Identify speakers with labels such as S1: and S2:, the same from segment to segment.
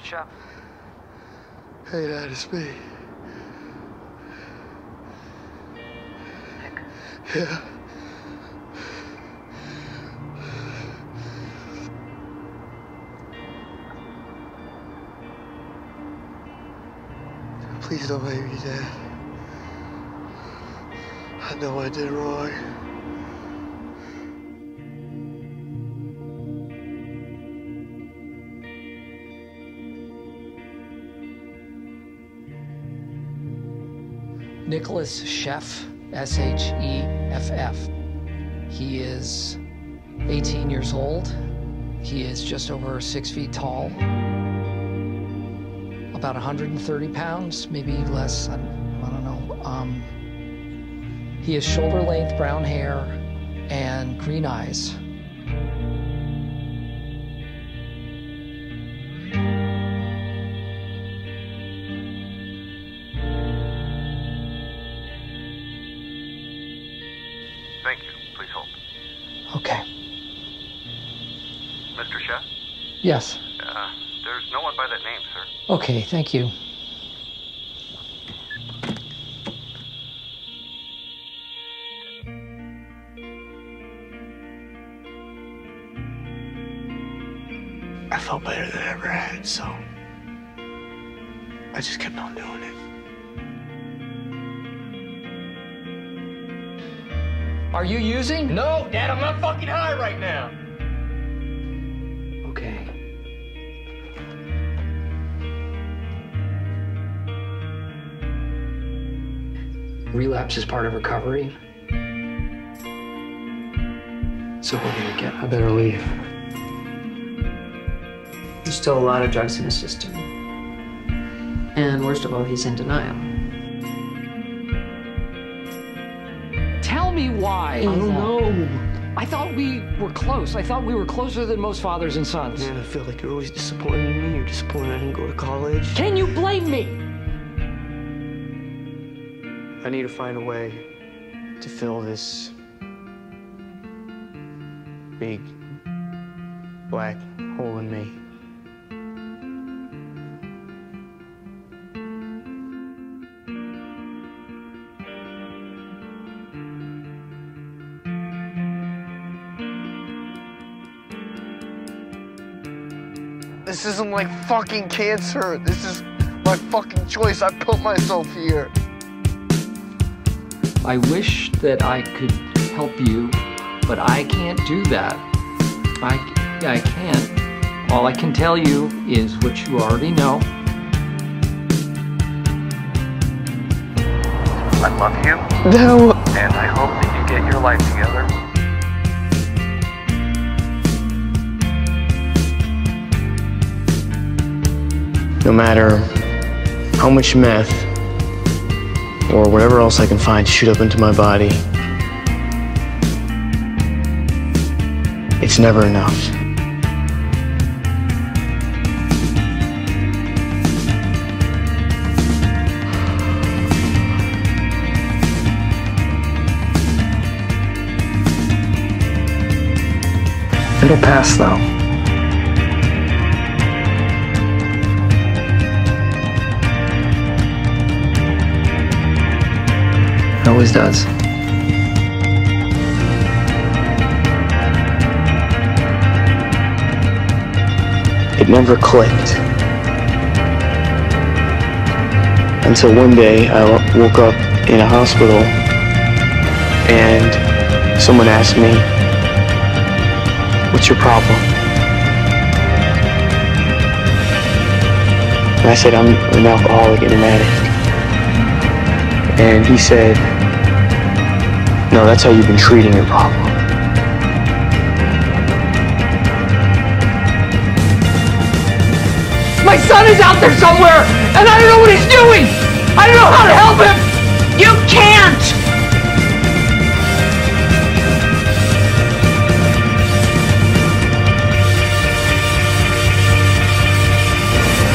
S1: Sheff?
S2: Hey, Dad, it's me.
S1: Nick?
S2: Yeah. Please don't make me, Dad. I know I did wrong.
S3: Nicholas Sheff, S-H-E-F-F. He is 18 years old. He is just over 6 feet tall, about 130 pounds, maybe less, I don't know. He has shoulder-length brown hair and green eyes.
S1: Thank you. Please hold.
S3: Okay.
S1: Mr. Sheff?
S3: Yes.
S1: There's no one by that name, sir.
S3: Okay, thank you.
S2: I felt better than I ever had, so I just kept on doing it.
S3: Are you using?
S4: No, Dad, I'm not fucking high right now.
S3: Okay. Relapse is part of recovery. So we're gonna get. I better leave.
S5: There's still a lot of drugs in his system. And worst of all, he's in denial.
S3: Tell me why.
S2: I don't know.
S3: I thought we were close. I thought we were closer than most fathers and sons.
S2: Man, I feel like you're always disappointed in me. You're disappointed I didn't go to college.
S3: Can you blame me?
S2: I need to find a way to fill this big black hole in me. This isn't like fucking cancer. This is my fucking choice. I put myself here.
S3: I wish that I could help you, but I can't do that. I can't. All I can tell you is what you already know.
S1: I love you,
S2: No.
S1: and I hope that you get your life together.
S2: No matter how much meth or whatever else I can find to shoot up into my body, it's never enough.
S3: It'll pass, though. It always does.
S2: It never clicked. Until one day I woke up in a hospital and someone asked me, "What's your problem?" And I said, "I'm an alcoholic and an addict." And he said, "No, that's how you've been treating your problem."
S3: My son is out there somewhere, and I don't know what he's doing! I don't know how to help him! You can't!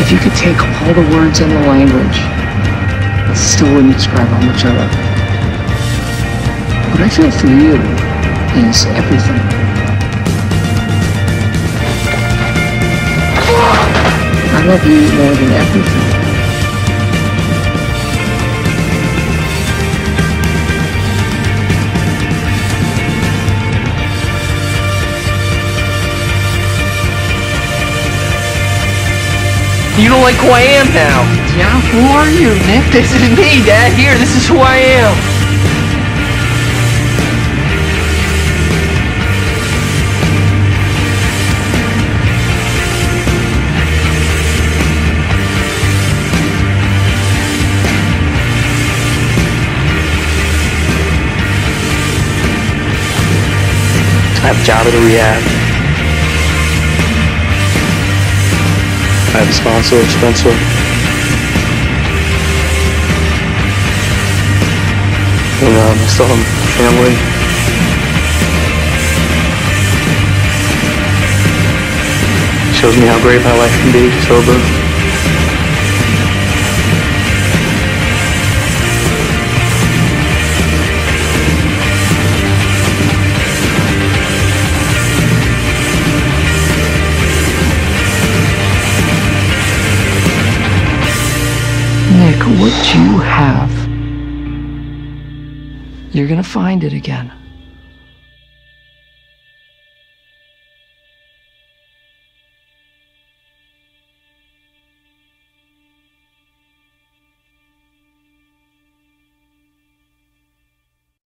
S3: If you could take all the words and the language, it still wouldn't describe how much I love you. What I feel for you is everything. I love you more than everything.
S6: You don't like who I am now?
S3: Yeah, who are you, Nick?
S6: This is me, Dad. Here, this is who I am.
S2: I have a job at a rehab. I have a sponsor, Spencer. And I still have a family. Shows me how great my life can be, sober.
S3: Nick, what you have, you're gonna find it again.